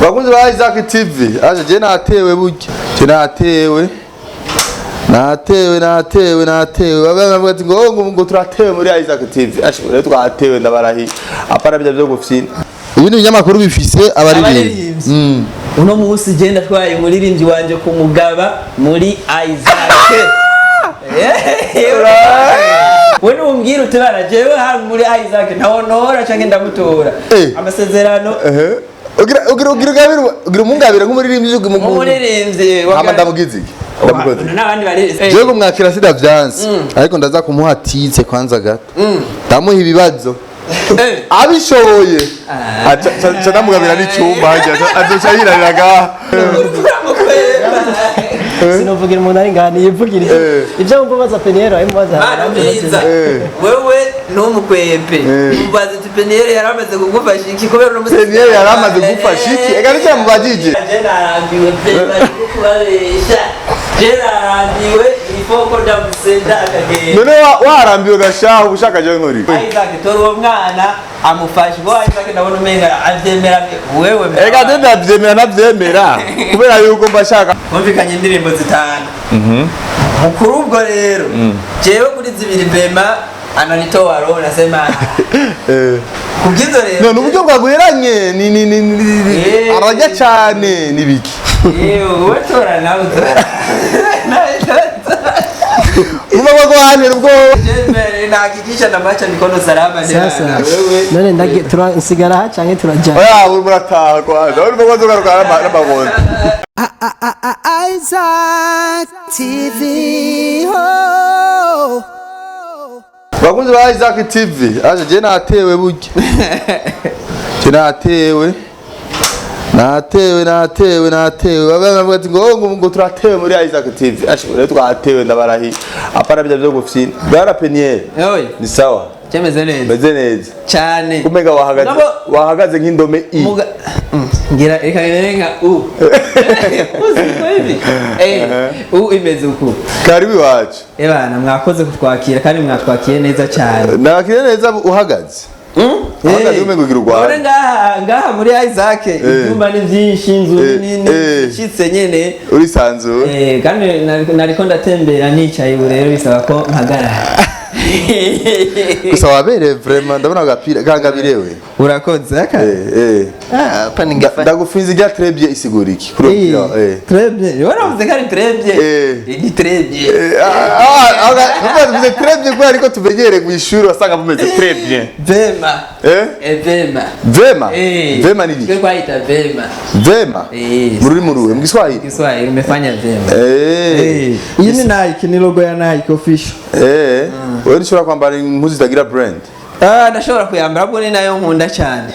Bakunzi ba Isaac TV, aje je natewe burya. Je natewe. Bavuga ati ngo turatewe muri Isaac TV. Ashe rero twatewe ndabarahi. Apara byo gufyina. Ibintu binyamakuru bifise abaririmbyi. Uno munsi genda twaye umuririmbyi wanje ku mugaba muri Isaac. Wenu umbwira utubara jewe hari muri Isaac ntawonora canke ndamutora. Amasezerano ugira umungabira nk'umuririmbyi umuririmbyi ndamugize n'abandi bareze jewe kumwakira sida vyanse ariko ndaza kumuha titse kwanza gato ndamuha ibibazo abishoboye aca ndamugabira n'icyumba azoca yirariraga sinovugira umuntu ari ngani yivugira ibyo mvubaza peniyero ari mubaza wewe n'umukwepe mubaza peniyero yaramaze kugufasha iki kubera no peniyero yaramaze kugufasha iki ega nicyo mubajije narambiwe kubabesha narambiwe ifoko ndamusenda akagenda none warambiwe gashaho ushaka je nkori Isaac tori uwo mwana amufasha ngo Isaac ndabona umenga avyemera wewe ega ndavyemera navyemera kubera yuko mbashaka kumvikanye indirimbo zitanu mukuru ubwo rero jewe kuri zibiri bema ananito waro nasema kubwizo rero none uburyo bwaguheranye ni arajya cyane nibiki wewe tora nawe Mama kwa hani rugo jembe nahakikisha na macha mikono salama sasa none ndage turansigara ha canke turajana oya urataha kwanza uri mugwazo garuka n'amagonda Isaac TV ho Bakunzi ba Isaac TV aje je natewe burya je natewe bavuga ati ngo turatewe muri Isaac TV ashe rero twatewe ndabarahi apara byo gufyina bara peniyeri ni sawa Chemeze neza meze neza cyane kumega wahagaze nk'indome i ngira reka nka u imeze uko karibu wacu ebana mwakoze kutwakira kandi mwatwakiye neza cyane nakire neza uhagaze uhagaze umego gira urwara ngaha muri Isaac ibyumba ni byinshi inzu nini shitse nyene uri sanzu kandi nariko ndatembera nicaye rero bisaba ko mpagarara gusa wabere vraiment ndabona agapira kangabirewe urakoze aka pani ngafa ndagufinze rya très bien isigura iki très bien waravuze kandi très bien ni très bien uvuze très bien kwa ariko tumenyere mu ishuri wasanga bumeze très bien vema vema ni nini kwa ita vema muri mu Kiswahili umefanya vema iyi ni Nike ni logo ya Nike official wewe ushobora kwambara impuzu zitagira brand ndashobora kuyambara bwo ni nayo nkunda cyane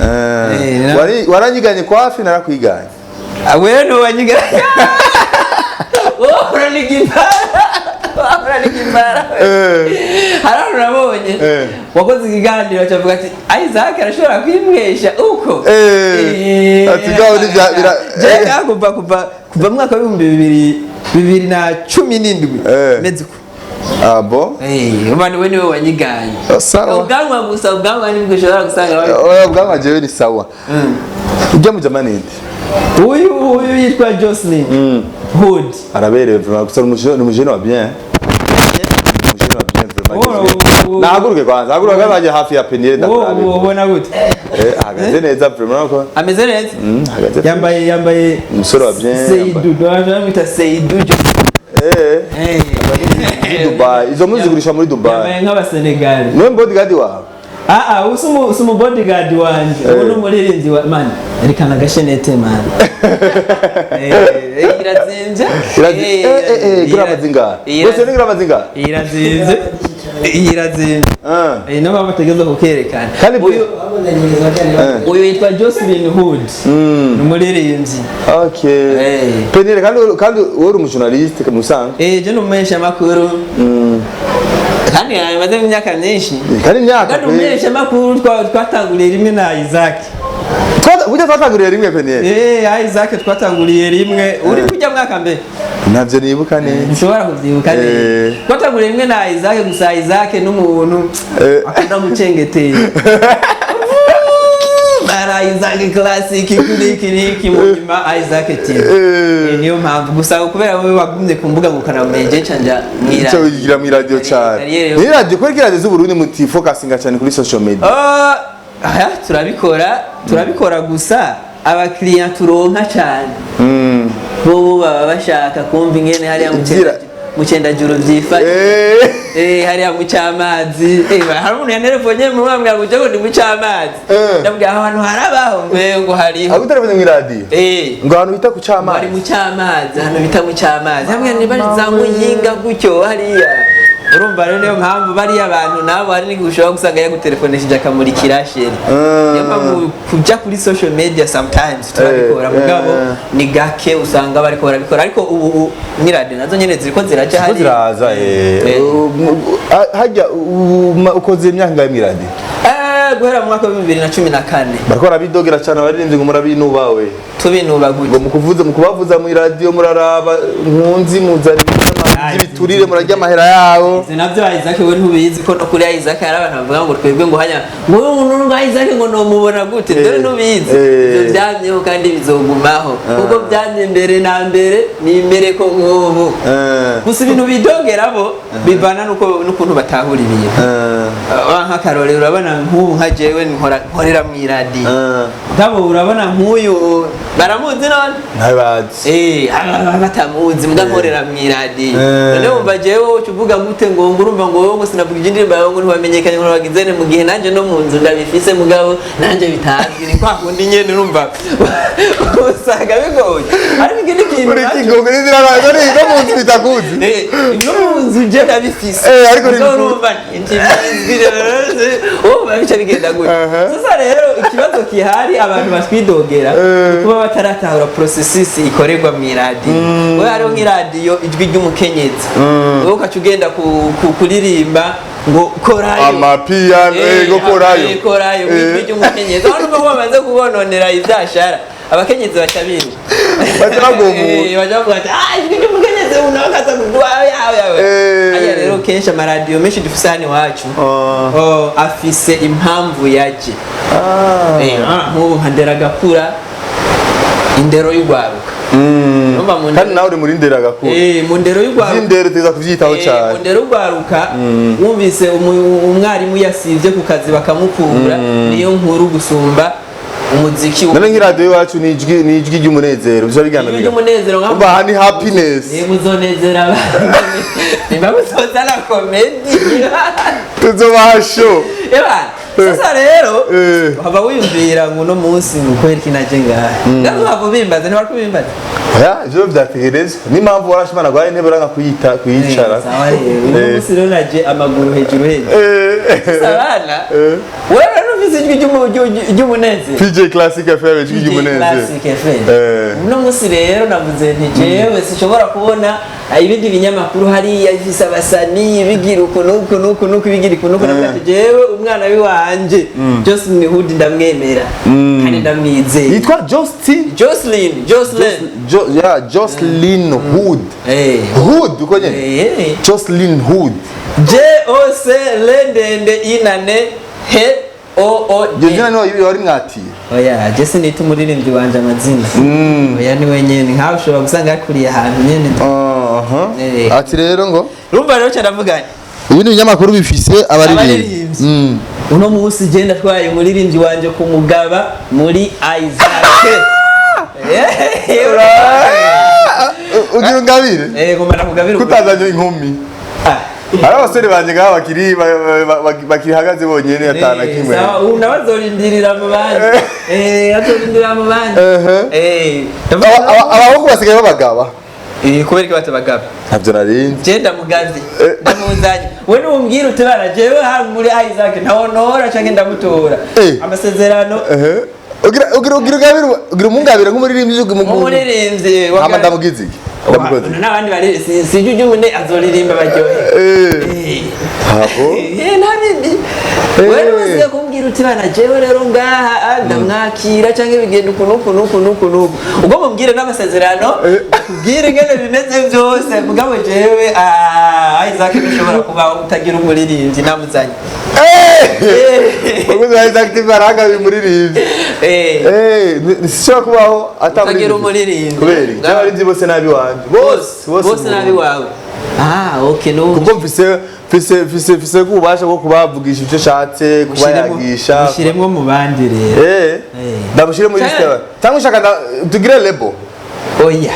waranyiganye kwa hafi narakwiganye wewe no wanyiganye uranigimbara hararu nabonye wakoze ikiganiro cyavuga ati Isaac arashobora kwimwesha uko ati gaho ni bya kuva mwaka wa 2017 mezi abo umani wewe niwe wanyiganye ubwanwa gusa ubwanwa ni bwo ushobora gusanga oya ubwanwa jewe ni sawa ujya mu jamani ndi uyu yitwa Jocelyn Hood araberewe vraiment gusa ni mujene wa bien nahaguruke kwanza haguruka baje hafi ya peniyeri ndakurabe ubona gute ahagaze neza vraiment ko ameze neza yambaye umusore wa bien Seydou ndamwita Seydou Dubai izo muzi gurisha muri Dubai yambaye nk'aba Senegal niwe bodyguard wawe usumu bodyguard wanje uno muririmbyi wa man erekana gashenete man irazinze gramazinga bose ni gramazinga irazinze no baba bategeza kukerekana uyu yitwa Jocelyn Hood numuririmbyi okay penire kandi uri umujournaliste musanga je numesha makuru kandi amaze imyaka myinshi kandi umesha makuru twatanguriye rimwe na Isaac Ujya twatanguriye rimwe peniyeri Isaac twatanguriye rimwe uri kujya mwaka mbe navyo nibuka neza nshobora kuvyibuka neza twatanguriye rimwe na Isaac gusa Isaac n'umuntu akunda gucengetera bara Isaac classic kuri munyuma Isaac TV niyo mpamvu gusa kubera wowe wagumye ku mbuga ngukanabumenye canja mwira cyo wigira mu radio cyane ni radio kweri radio z'Uburundi muti focusinga cyane kuri social media aya turabikora gusa abakiriya turonka cyane bo baba bashaka kumva ingene hariya mucenda juro vyifashe hariya mu cyamazi hari umuntu yanerefonye mu mwambwa ngo cyo ndi mu cyamazi ndabwira ahantu harabaho ngo hariho aho telefone mu radio ngo ahantu bita ku cyamazi bari mu cyamazi hano bita mu cyamazi hamwe ni bari zamuyinga gutyo hariya urumva rero niyo mpamvu bari abantu nabo hari n'igushobora gusanga yagutelefonesheje akamurikira sheri niyo mpamvu kujya kuri social media sometimes turabikora mugabo ni gake usanga bariko barabikora ariko ubu ni radio nazo nyene ziriko ziraca hari ziraza hajya ukoze imyaka ngahe mu radio guhera mu mwaka wa 2014 bariko barabidogera cyane abaririmbyi ngo murabinuba we tubinuba gute ngo mukubavuza mu radio muraraba nkunzi muzana ibiturire murajya amahera yawo sinavyo Isaac we ntubizi ko no kuri Isaac hari abantu bavuga ngo twebwe ngo hanya ngo umuntu ngo Isaac ngo no mubona gute dore ntubizi ivyo byamyeho kandi bizogumaho kuko byamye mbere na mbere ni imbere ko nk'ubu gusa ibintu bidogerabo bivana n'ukuntu batahura ibintu nk'akarorero urabona nk'ubu nka jewe nkorera mu radio ngabo urabona nk'uyu baramuzi none ntabazi batamuzi mbwa nkorera mu radio none umva jewe uvuga gute ngo ngurumva ngo wowe ngo sinavuga indirimbo yawe ngo ntibamenyekanye ngo bagizene mu gihe nanje no mu nzu ndabifise mugabo nanje bitazwi ni kwa kundi nyene urumva usanga bigoye ariko ikindi kintu uri kingo nizira nazo ni no mu nzu bitakuzi no mu nzu je ndabifise ariko urumva babica bigenda gute sasa rero ikibazo kihari abantu batwidogera kuba bataratahura processes ikorerwa mu radio we hariho nk'iradio ijwi ry'umukenyezi wowe ukacugenda kuririmba ngo korayo amapiano ngo korayo ijwi ry'umukenyezi aho numva bamaze kubononera ivyashara abakenyezi bacabiri bajavuga ati ijwi ry'umukenyezi unakaza yawe aya rero kenshi amaradio menshi dufise hano wacu afise impamvu yaje nk'ubu nkandera gakura indero y'ugwaruka kandi nawe uri muri ndera gakura mu ndero y'ugwaruka indero tuza kuvyitaho cyane mu ndero y'ugwaruka wumvise umwarimu yasivye ku kazi bakamukura niyo nkuru gusumba umuziki none nk'iradio yacu ni ijwi ry'umunezero byo bigana biga umunezero ngamba ni happiness muzonezera niba muzozana comedy tuzobasho sasa rero haba wiyumvira ngo no munsi ngukwera kinaje ngahe ngaho hava bimbaze ntibari kubimbaza ivyo vyategerezwa n'impamvu warashimana gwaye ntebe uranga kuyicara sawa rero munsi rero naje amaguru hejuru sabana wewe numvise ijwi ry'umunezero PJ Classic FM ijwi ry'umunezero Classic FM uno munsi rero navuze nti jewe sinshobora kubona ibindi binyamakuru hari yavisa abasani bigira ukuntu bigira ukuntu navuze jewe umwana wanje Jocelyn Hood ndamwemera kandi ndamwizeye yitwa Jocelyn Hood Hood uko nyene Jocelyn Hood J-O-C lendende inane he o jina ni wari mwatira oya Jesse ni tumuririmbyi wanje amazina oya ni wenyene nkaho ushobora gusanga yakuriye ahantu nyene ati rero ngo urumva rero cyaravuga ibintu binyamakuru bifise abaririmbyi uno munsi genda twaye umuririmbyi wanje kumugaba muri Isaac ugira ngabire ngomba kugabira kutazanye inkumi hari abasore banje ngaha bakiri hagaze bonyene atana kimwe sawa unabazorindirira mu bandi azorindirira mu bandi abahungu basigaye babagaba kubera ko batabagaba ntabyo narinzi genda mugazi ndamuzanye we numbwira utubara jewe ha muri Isaac ntawonora canke ndamutora amasezerano ugira umungabira nk'umuririmbyi umuririmbyi amadamugizi n'abandi bari sijuje umune azoririmba baryohe ntabindi wewe ukababwira uti bana jewe rero ngaha ndamwakira cyangwa bigenda uku ubwo mubwire n'amasezerano kubwire ngene bimeze byose mugabo jewe Isaac bishobora kuba utagira umuririmbyi namuzanye Baguze Isaac Tibaranga bimuririmbyi nishobora kubaho atagira umuririmbyi kubera abarinzi bose nabi wanje bose nabi wawe okay no kuko mfise kubasha bwo kubavugisha icyo shatse kubayagisha ushiremwe mu bandi rero ndamushire muri liste cyangwa ushaka tugire label oya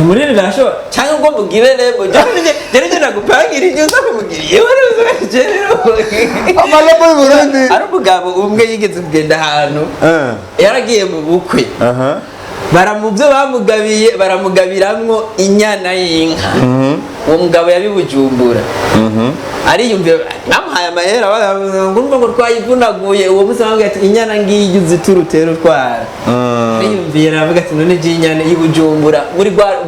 muri rasho cyangwa ngo mugire label je nagupangira ibyo uza kumugiriye amalabo y'Uburundi ari umugabo umwe yigeze kugenda ahantu yaragiye mu bukwe baramuvyo baramugabiramwo inyana y'inka uwo mugabo yabibujumbura ariyumvira namuhaye amahera ngumva ngo twayivunaguye uwo musi bamubwira ati inyana ngiyi uziturutera utwara ariyumvira avuga ati none je inyana y'Ibujumbura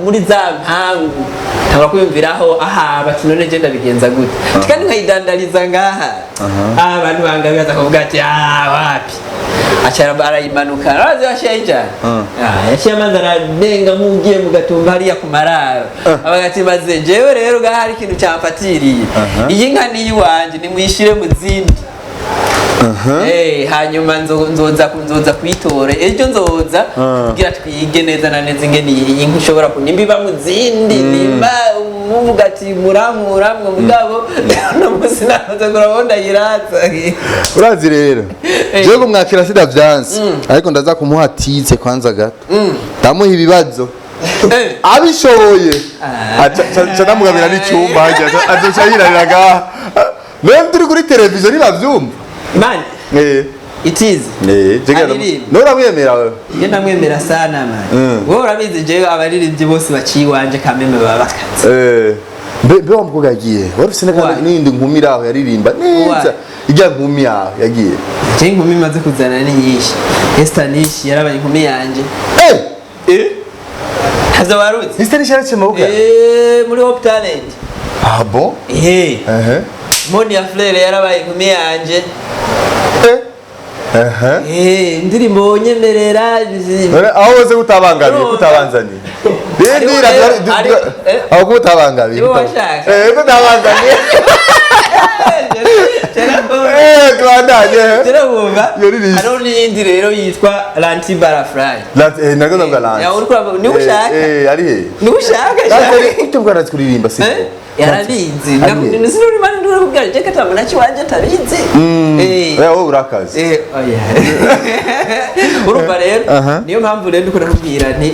muri za mpangu ntangura kwiyumviraho bati none je ndabigenza gute kandi nkayidandariza ngaha abantu bangabiza kuvuga ati wapi acara arayimanuka arazi yashiye cyane yashiye amanza aradenga nk'ugiye mu gatumba hariya ku mararo abagati maze jewe rero gaha hari ikintu cyamfatiriye iyi nka ni iwanje nimwishire mu zindi hanyuma nzoza kwitora ejo nzoza kugira twige neza na neza ingene iyi nka ushobora kunyimbiba mu zindi nimba umuvuga ati muramwe mugabo no musi naza kurabona yiratsa urazi rero jewe kumwakira sida vyanse ariko ndaza kumuhatitse kwanza gato ndamuha ibibazo abishoboye aca namugabira n'icyumba azoca yirariraga none turi kuri televiziyo nibavyumva man it is nora mwemera wewe nge ndamwemera sana man wowe urabizi jewe abaririmbyi bose baciwanje kameme baba bakaze be wa mukobwa yagiye warufise n'indi nkumi raho yaririmba neza ijya nkumi yaho yagiye je nkumi maze kuzana niyishe Esther nishi yarabaye nkumi yanje haza waruzi Esther nishi yaraciye mabuga muri Hope Talent bon Monia Flare yarabaye nkumi yanje indirimbo nyemerera aho wose utabangabiye kutabanzaniye aho kutabangabiye kutabanzaniye twandanye hariho n'iyindi rero yitwa Lanti Barafly ntabwo nabwo Lanti ni ushaka ari he ni ushaka icyo bwarazi kuririmba si yarabizi sinuri mani ndura kubwira je katabona kiwanje tabizi wowe urakaze urumva rero niyo mpamvu rero ndiko nakubwira nti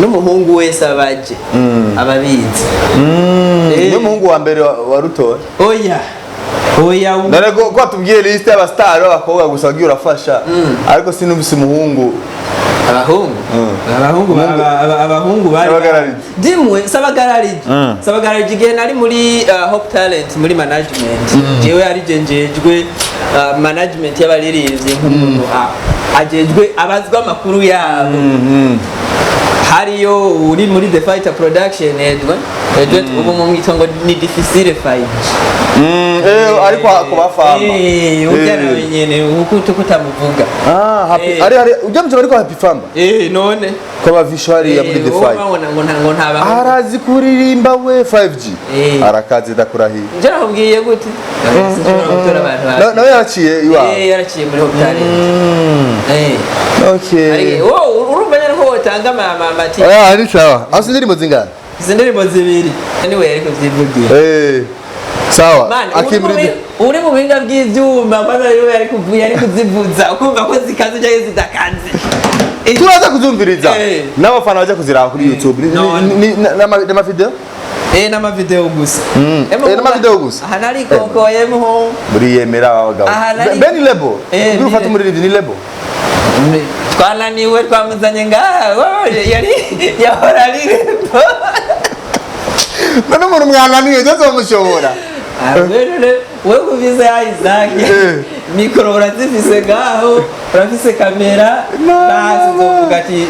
n'umuhungu wese abaje ababizi niyo muhungu wa mbere wa rutora oya nare ko tubwiye liste y'abastar b'abakobwa gusa wagiye urafasha ariko sinumvise umuhungu abahungu bari dimwe sabagararije igihe nari muri Hope Talent muri management jewe ari jenjejwe management y'abaririmbyi nk'umuntu ajejwe abazwa amakuru yabo hariyo uri muri The Fighter Production Edwin ubu mu mwitongo ni difficile fight ariko kubafamba ujyana wenyene ukuto kutamuvuga ari ujya mje bariko happy famba none ko bavishwari ya muri The Fight ngo ntaba arazi kuririmba we 5G arakaze dakurahiye je nakubwiye gute nawe yaraciye iwawe yaraciye muri Hope Talent okay urumva nyene ko wotanga amati ari sawa asindirimbo zingana zindirimbo zibiri anyway ariko vyivugira sawa uri mu binga bw'ivyuma kwanza rero yari kuvuye ari kuzivuza ukumva ko zikaze cyangwa zidakaze turaza kuzumviriza n'abafana baje kuziraba kuri YouTube n'ama video n'ama video gusa n'ama video gusa aha nari kokoye muho muri yemera abagabo beni lebo ufata muri ni lebo twananiwe twamuzanye ngaho yari yahora ari lebo none umuntu mwananiwe cyo mushobora wewe kuvize ya Isaac mikoro urazifise ngaho urafise kamera basi uzovuga ati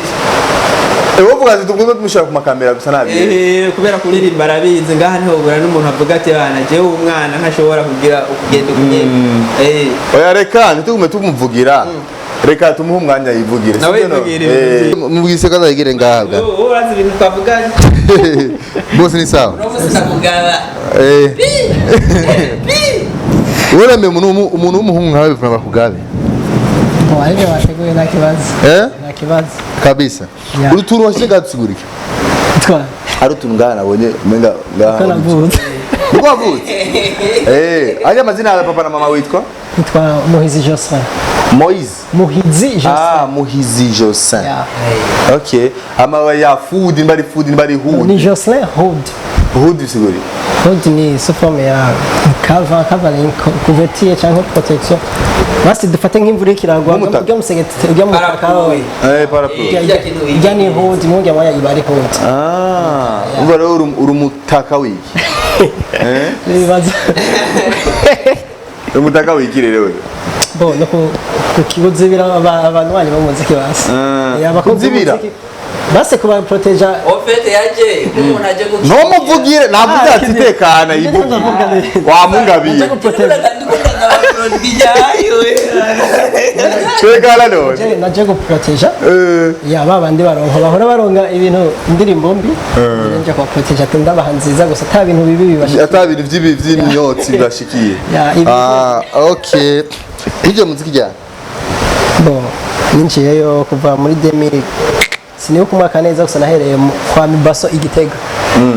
wovuga ati tugume tumushaka ku makamera gusa nabi kubera kuririmba arabizi ngaha niho ubura n'umuntu avuga ati bana jewe umwana ntashobora kugira ukugenda kunyene oya reka ntitugume tumuvugira reka tumuhe umwanya yivugire nawe yivugire mubwise ko azayigire ngahabwa urazi ibintu twavuganye bose ni sawa uramugaba uremeye umuntu w'umuhungu nkawe bipfuna bakugabe Wale wateguye nta kibazo. Nta kibazo. Kabisa. Urutuntu washyize gatsigurike. Twa. Ari utuntu ngana nabonye umenga ngaha. Kana vutse. Wavutse. Aya amazina ya papa na mama witwa? Witwa Muhizi Josin. Muhizi Josin. Ah, Muhizi Josin. Yeah. Okay. Ama ya food mbari hood. Ni Josin hood. Hood siguri. Hood ni suforme ya cover ni couverture cyangwa protection. Basi dufate nk'imvura ikiragwa ujya musegete ujya mu kakao parapluie ijya ni hood mu ngya maya ibari hood uba rero urumutaka wiki bibaza urumutaka wiki rero bo no kukibuzibira abantu banye bamuziki basi yabakunzibira basi kuba proteja ofete yaje umuntu aje no muvugire navuze ati tekana yivuga wa mungabiye tekana no naje go proteja ya babandi baronka bahora baronga ibintu indirimbo mbi nje ko proteja tunda bahanziza gusa ta bintu bibi bibashika ata bintu vy'imyotsi bashikiye okay ije muziki jana bo ninjiyeyo kuva muri 2000 siniyo kumwaka neza gusa nahereye kwa Mibaso Igitega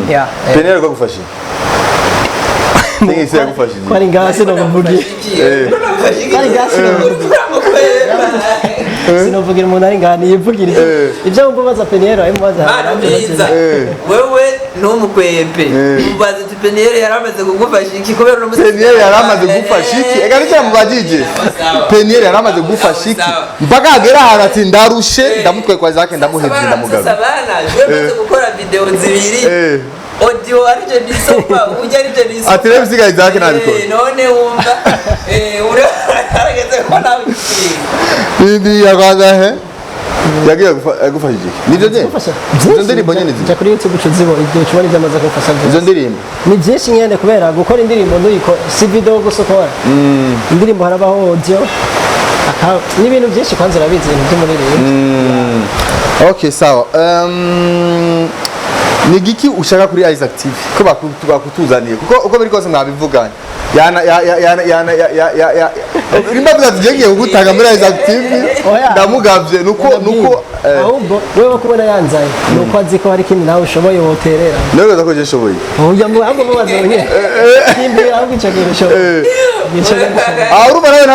ya penere ko gufasha Ningi se gufasha kwari ngase no muvugi kwari ngase no muvugi sinovugira umuntu ari ngani yivugira ibyo mbabaza penere ayo mbabaza wewe no mukwempe mubaza ati penere yaramaze kugufasha iki kubera no penere yaramaze kugufasha iki ega nicyo mubajije penere yaramaze kugufasha iki mpaka agera ahantu ati ndarushe ndamutwe kwa zake ndamuhebye ndamugabe Sabonnez wewe gukora video zibiri audio arije nisopa ujya arije nisopa ati rebe sigaye zake nabikora none wumva ura arageze ko nawe Bibi yagaza he yagiye gufasha iki nivyo je izo ndirimbo nyene zija kuri YouTube cuzibo ibyo cubona byamaze gufasha izo ndirimbo ni byinshi nyene kubera gukora indirimbo nduyiko si video gusokora indirimbo harabaho audio n'ibintu byinshi kwanza urabizi ibintu by'umuririmbyi okay sawa ni giki ushaka kuri Isaac TV ko bakutuzaniye kuko uko biri kose mwabivuganye rimba byagiye kugutanga muri Isaac TV ndamugavye nuko ahubwo wewe kubona yanzaye nuko azi ko hari kindi nawe ushoboye woterera nero ko je shoboye oya mu ahubwo mubazonye kimbi ahubwo icagiro shoboye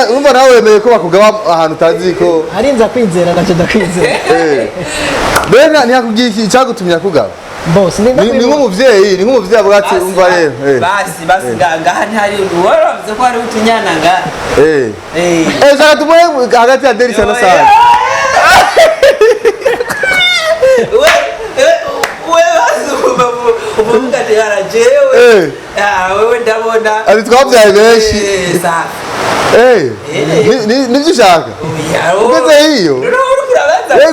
urumva nawe wemeye ko bakugaba ahantu utazi ko arinza kwizera nacyo ndakwizera bena ntiyakubwiye iki cyagutumye kugaba boss ni nk'umuvyeyi avuga ati umva rero basi ngaha ntari waravuze ko ari utunyana ngaha zara tumuye hagati ya Derisa na Sara uvuga ati harajewe wewe ndabona ati twabyaye benshi nivyo ushaka ugeze hiyo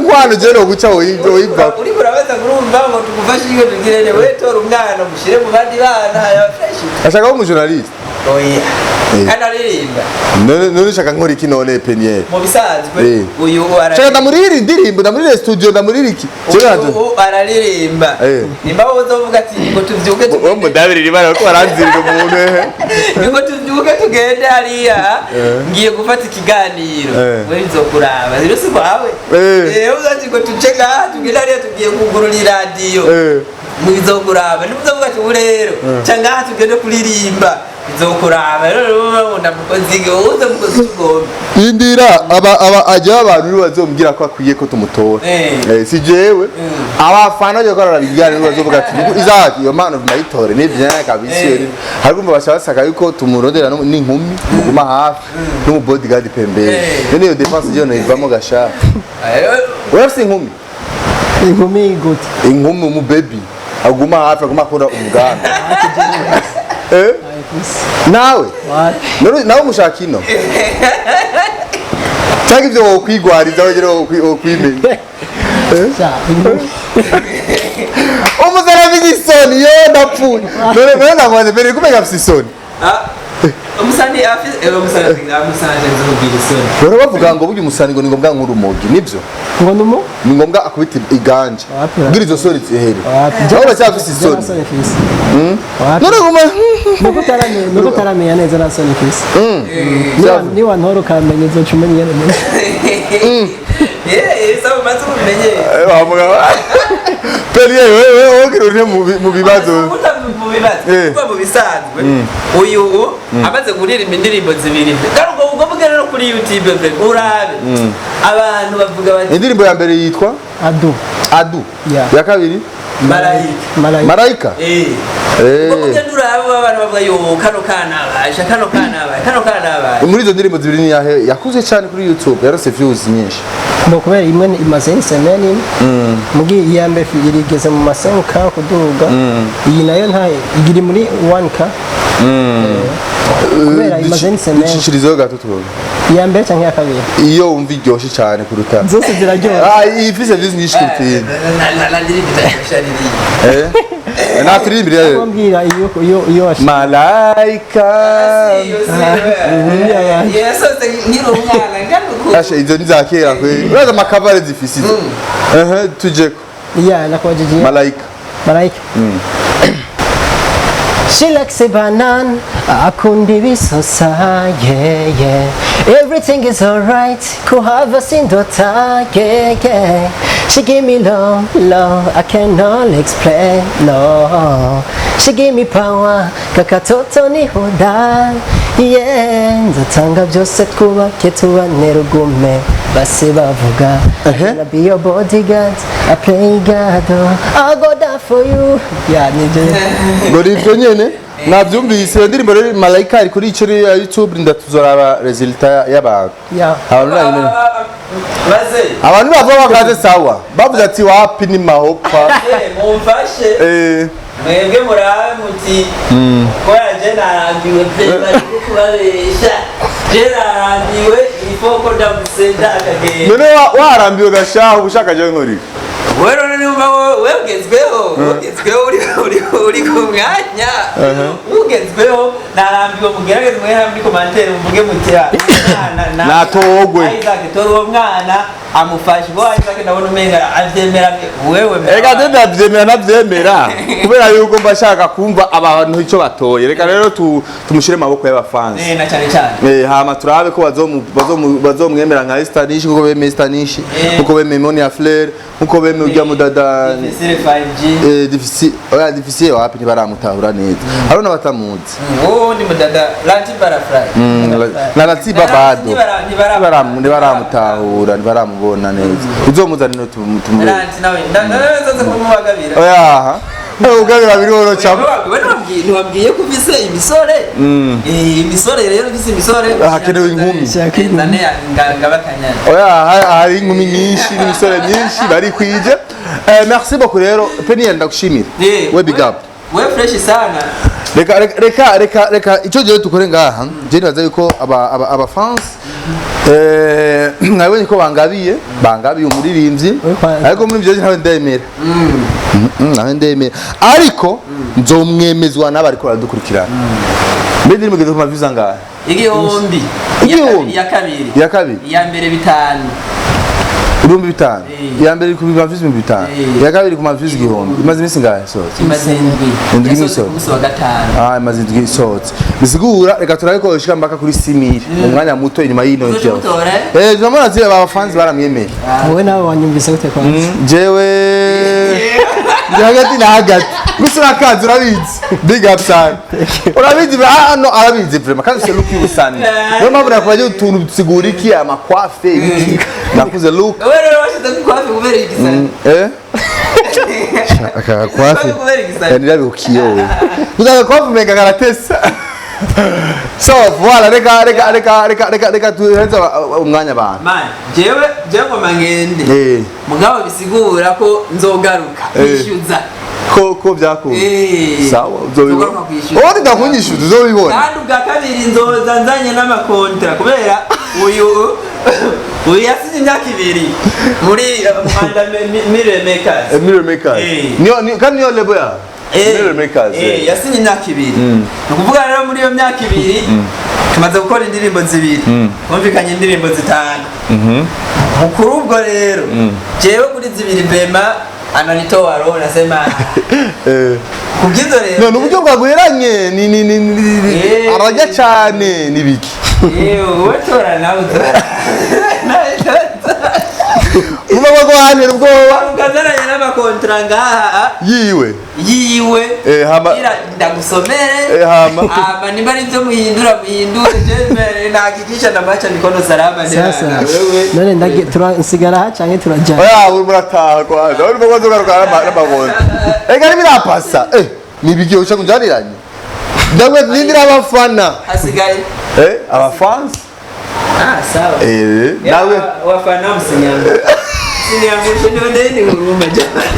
nkwano je no guca woyiva uri kurabaza kurumva ngo tugufashe iyo tugirene we tora umwana mushire mu bandi bana ya fresh ashaka ko journalist kandi aririmba none shaka nkora iki none penier mu bisanzwe uyu shaka ndamuriri indirimbo ndamuriri studio ndamuriri iki uyu araririmba nimba uzovuga ati ngo tuvyuke mudabirira bana ko baranzirira umuntu ngo tuvyuke tugende hariya ngiye gufata ikiganiro we bizokuraba rero si kwawe uzazi ngo tuce ngaha tugenda hariya tugiye kugurura iradiyo mubizokuraba nimuzovuga ati urero cangaha tugende kuririmba bizokuraba rero ndamukozige uze mukozi tugomba indira aba ajya abantu nibo bazombwira ko akwiye ko tumutora si jewe abafana byo korora bigana nibo bazovuga ati Isaac yo man of my tore ni bien kabisa harumva bashaka yuko tumurondera n'inkumi kuguma hafi no bodyguard pembere niyo defense je no ivamo gasha wewe si inkumi good inkumi mu baby aguma hafi aguma akora umuganda nawe Wapi? nawe mushaka ino cyangwa ibyo wokwigwariza wegera wokwimenya Sha, umuzara w'isoni yo ndapfuye none nagwaze mbere kumenya afite isoni umusani afite umusani nzobwira isoni rero bavuga ngo burya umusani ngo ni ngombwa nk'urumogi nibyo ngo numu? ni ngombwa akubita iganje bwira izo soni zihere aho bacyafite isoni none ngoma nuko utaramenya neza na soni fisi niba ntoro ukamenya izo cumenya neza sabu maze umenye Peliye wewe uri mu bibazo mu bibazo kuba mu bisanzwe uyu amaze kuririmba indirimbo zibiri kandi ubwo vuga rero kuri YouTube urabe abantu bavuga bati indirimbo ya mbere yitwa Adu ya kabiri Malaika ubwo urabe abantu bavuga yo kano kana baje muri izo ndirimbo zibiri ni yahe yakuze cyane kuri YouTube yarose views nyinshi ngo kubera imwe imaze insemeni mugi iya mbere irigeze mu masenka kuduga iyi nayo nta igiri muri 1k kubera imaze insemeni dushishirizeho gato tuvuga iya mbere cyangwa iya kabiri iyo wumva iryoshye cyane kuruta zose ziraryoha iyi ifise views nyinshi kuruta iyi naturimbira wambwira iyo Malaika yasoze nkiri umwana ngaruko asha izo nizakera kwe uraza makavare zifise tujeko nakwaje Malaika She likes a banana, akundi bisosa, yeah. Everything is alright, kuhava sindota, yeah. She give me love, I cannot explain, no. She give me power, kakatoto ni hoda, yeah. Nzatanga byose twubake tubane rugume, base bavuga. I'll be your bodyguard, I play God, I'll go down for you. Yeah, Ngori ivyo nyene navyumvise iyo ndirimbo rero Malaika ari kuri icyo ya YouTube ndatuzoraba resultat y'abantu abantu bava bakaze sawa bavuze ati wapi ni mahopa mumfashe mwebwe murabe muti kora je narambiwe pe kubabesha je narambiwe ifoko ndamusenda akagenda none warambiwe gashaho ushaka je nkori Wero numva wegezweho uri ku mwanya ugezweho narambiwe mugerageze mwe hamwe commentaire muvuge mutira natogwe Isaac toro mwana amufashe bo Isaac ndabona umenga avyemera wewe reka ndavyemera navyemera kubera yuko mbashaka kumva abantu icyo batoye reka rero tumushire maboko y'abafans na cyane cyane hama turabe ko bazomwemera nka Stanish kuko bemeye Stanish kuko bemeye Monia Fleur kuko bemeye ujya mudada difficile wapi ntibaramutahura neza harona batamuzi ni mudada Lanti Barafly na Latiba bado ntibaramubona neza uzomuzanira tumure Lanti nawe ndaza kumubagabira oya ugabira biriho cyane ntiwabwiye ko ufise imisore imisore rero ufise imisore hakenewe inkumi nane ngabakanya oya hari inkumi nyinshi n'imisore myinshi bari kwije merci beaucoup rero Penny ndagushimira we big up we fresh sana reka icyo gihe tukore ngaha je nibaza yuko aba fans nabonye ko bangabiye umuririmbyi ariko muri byo ntawe ndemera ariko nzomwemezwa n'abari ko baradukurikirana mbere ndimo geze ku maviza ngaha igihumbi ya kabiri ya mbere 5 ibihumbi 5 ya mbere ku maviza 5 ya kabiri ku maviza igihumbi imaze iminsi ngaha sohotse indwi iminsi wa gatanu imaze indwi isohotse bisigura reka turabikoresha mbaka kuri 6000 mu mwanya muto inyuma y'ino cyo zamana zira aba fans baramyemeye wowe nawe wanyumvise gute kwanza jewe hagati na hagati gusa urakazi urabizi big up sana urabizi hano arabizi vraiment kandi se look y'ubusani niyo mpamvu nakubaje utuntu dusigura iki amakwafe iki nakuze look wewe rero washize kwafe kubera igisani akakwafe yani rabi ukiyowe gusa kwafe mega karatesa so voilà reka tuhenza umwanya abantu man jewe ngoma ngende mugabo bisigura ko nzogaruka bishyuza ko byakunze sawa uzobibona Tugaruka ndakunyisha uzobibona kandi ubwa kabiri nzoza nzanye n'amakontra kubera uyu yasinye imyaka 2 muri muhanda Mirror Makers niyo kandi niyo lebo ya Mirror Makers yasinye imyaka 2 nukuvuga rero muri iyo myaka 2 tumaze gukora indirimbo 2 kumvikanye indirimbo 5 mukuru ubwo rero jewe kuri 2 bema ananito waro nasema kugizo rero no nuburyo bwaguheranye ni arajya cyane nibiki wowe tora nawe Muma bagwanira ubwoba ukazaranye n'amakontra ngaha yiwe hama ndagusomere hama nimba nivyo muhindure je nahakikisha ndamacha mikono salama sasa none ndage turansigara canke turajya oya uri murataha kwanza uri mugwazo garuka n'amakontra ega nibirapasa nibigyo uca kunjaniranye ndagwe nindira abafana hasigaye abafans sawa nawe wafana msinyanga ni huruma jamani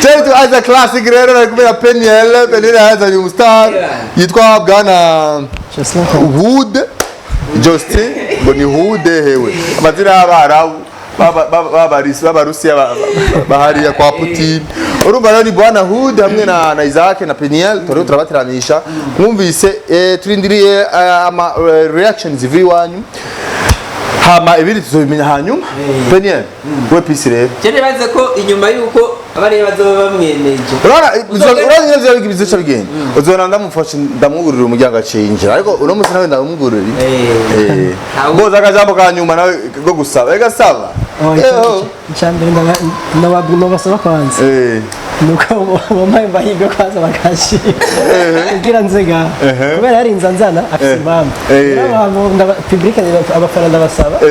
Chetu as a classic rero na kumenya Penny has a new star yitwa Bwana Wood Justin boni Wood hewe amazina y'abarabu babarusiya bahariya kwa Putin urumva rero ni Bwana Wood hamwe na Isaac na Peniel toro turabatiranisha mwumvise turindiriye ama reactions viwanyu hama ibiri tuzobimenya hanyuma Peniel we pisi rero cyane baze ko inyuma yuko abari bazoba bamwemeje urana neza yabigize cyo bigenda uzona ndamufasha ndamugurira umuryango acinjira ariko uno musi nawe ndamugurira boza akajambo kanyuma nawe go gusaba ega saba cyambere ndabasaba kwanza nuko mamaye bahiga kwanza bakashi kugira nzega kubera ari inzanzana afite impamvu ndaba public abafana ndabasaba ko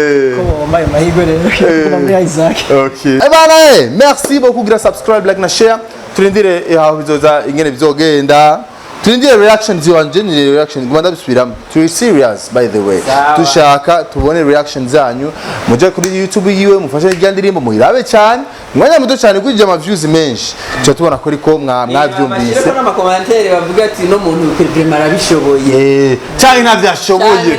mamaye mahigo rero muri Isaac okay bana merci beaucoup gira subscribe like na share turindire aho bizoza ingene bizogenda turindire reactions yanje ni reaction gumanda bisubiramo turi serious by the way tushaka tubone reactions zanyu muje kuri YouTube yiwe mufashe irya ndirimbo muhirabe cyane mwanya muto cyane kujya ama views menshi cyo tubona ko riko mwavyumvise ko na commentaire bavuga ati no muntu kwirema arabishoboye cyane navyashoboye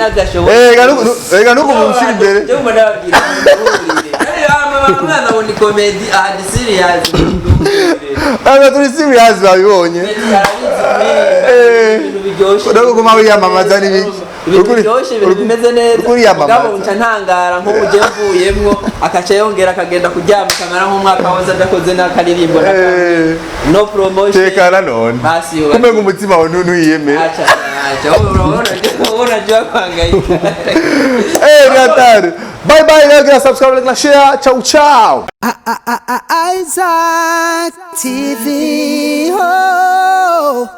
ega nuko mushira imbere cyo ndababwira mwana woni comedy and serious turi serious babibonye Udago kuma wiyamamaza n'ibiki bimeze neza ngabo nca ntangara nko muje mvuyemwo akaca yongera akagenda kuryama kamera nk'umwaka wose adakoze n'akaririmbo no promotion tekana none kumbe ngumutima wa nunu yiyeme acha urabona jwa kwangayika gatari bye bye guys subscribe like na share ciao Isaac TV. Oh.